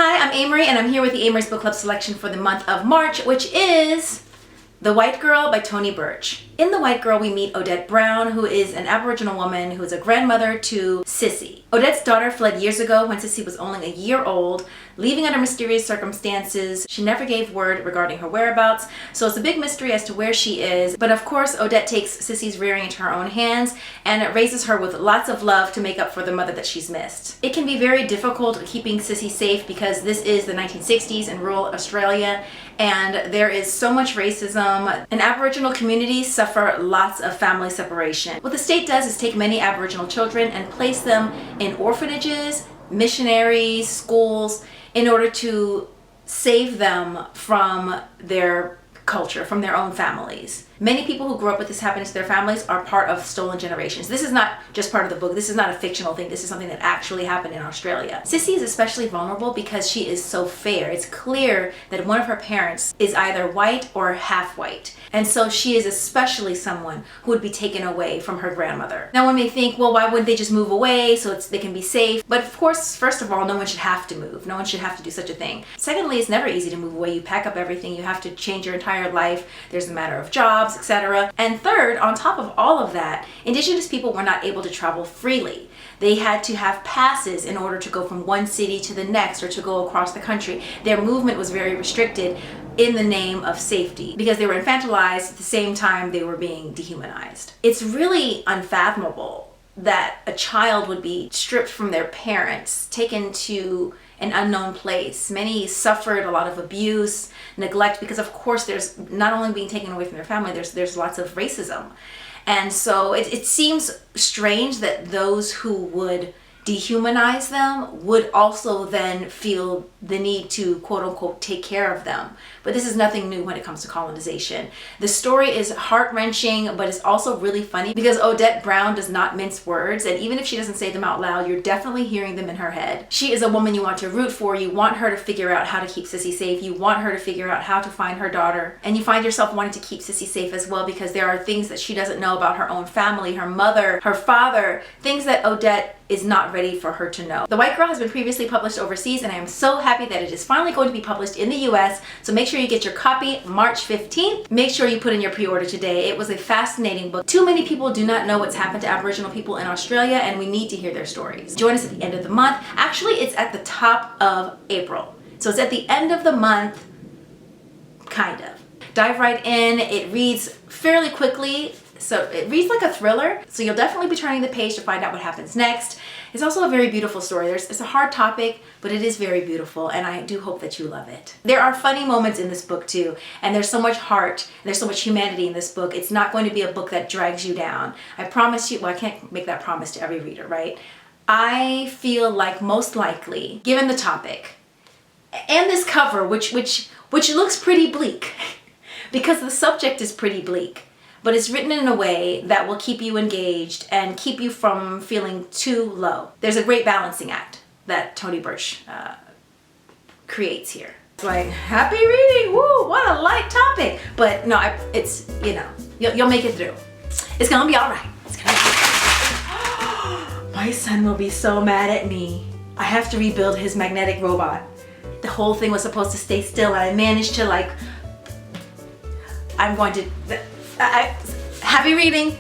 Hi, I'm Amory, and I'm here with the Amory's Book Club selection for the month of March, which is The White Girl by Tony Birch. In The White Girl, we meet Odette Brown, who is an Aboriginal woman who is a grandmother to Sissy. Odette's daughter fled years ago when Sissy was only a year old, leaving under mysterious circumstances. She never gave word regarding her whereabouts, so it's a big mystery as to where she is. But of course, Odette takes Sissy's rearing into her own hands and raises her with lots of love to make up for the mother that she's missed. It can be very difficult keeping Sissy safe because this is the 1960s in rural Australia, and there is so much racism, and Aboriginal communities suffer lots of family separation. What the state does is take many Aboriginal children and place them in orphanages, missionaries, schools, in order to save them from their culture, from their own families. Many people who grew up with this happening to their families are part of stolen generations. This is not just part of the book. This is not a fictional thing. This is something that actually happened in Australia. Sissy is especially vulnerable because she is so fair. It's clear that one of her parents is either white or half white. And so she is especially someone who would be taken away from her grandmother. Now one may think, well, why wouldn't they just move away so they can be safe? But of course, first of all, no one should have to move. No one should have to do such a thing. Secondly, it's never easy to move away. You pack up everything. You have to change your entire life. There's a matter of jobs, etc. And third, on top of all of that, Indigenous people were not able to travel freely. They had to have passes in order to go from one city to the next or to go across the country. Their movement was very restricted in the name of safety because they were infantilized at the same time they were being dehumanized. It's really unfathomable that a child would be stripped from their parents, taken to an unknown place. Many suffered a lot of abuse, neglect, because of course there's not only being taken away from their family, there's lots of racism. And so it seems strange that those who would dehumanize them would also then feel the need to quote unquote take care of them. But this is nothing new when it comes to colonization. The story is heart-wrenching, but it's also really funny because Odette Brown does not mince words, and even if she doesn't say them out loud, you're definitely hearing them in her head. She is a woman you want to root for. You want her to figure out how to keep Sissy safe. You want her to figure out how to find her daughter, and you find yourself wanting to keep Sissy safe as well because there are things that she doesn't know about her own family, her mother, her father, things that Odette is not ready for her to know. The White Girl has been previously published overseas, and I am so happy that it is finally going to be published in the US, so make sure you get your copy March 15th. Make sure you put in your pre-order today. It was a fascinating book. Too many people do not know what's happened to Aboriginal people in Australia, and we need to hear their stories. Join us at the end of the month. Actually, it's at the top of April. So it's at the end of the month, kind of. Dive right in. It reads fairly quickly. So it reads like a thriller, so you'll definitely be turning the page to find out what happens next. It's also a very beautiful story. It's a hard topic, but it is very beautiful, and I do hope that you love it. There are funny moments in this book too, and there's so much heart, and there's so much humanity in this book. It's not going to be a book that drags you down. I promise you, well, I can't make that promise to every reader, right? I feel like most likely, given the topic, and this cover, which looks pretty bleak, because the subject is pretty bleak, but it's written in a way that will keep you engaged and keep you from feeling too low. There's a great balancing act that Tony Birch creates here. It's like, happy reading, woo, what a light topic. But no, it's, you know, you'll make it through. It's gonna be all right. It's gonna be My son will be so mad at me. I have to rebuild his magnetic robot. The whole thing was supposed to stay still, and I managed to happy reading.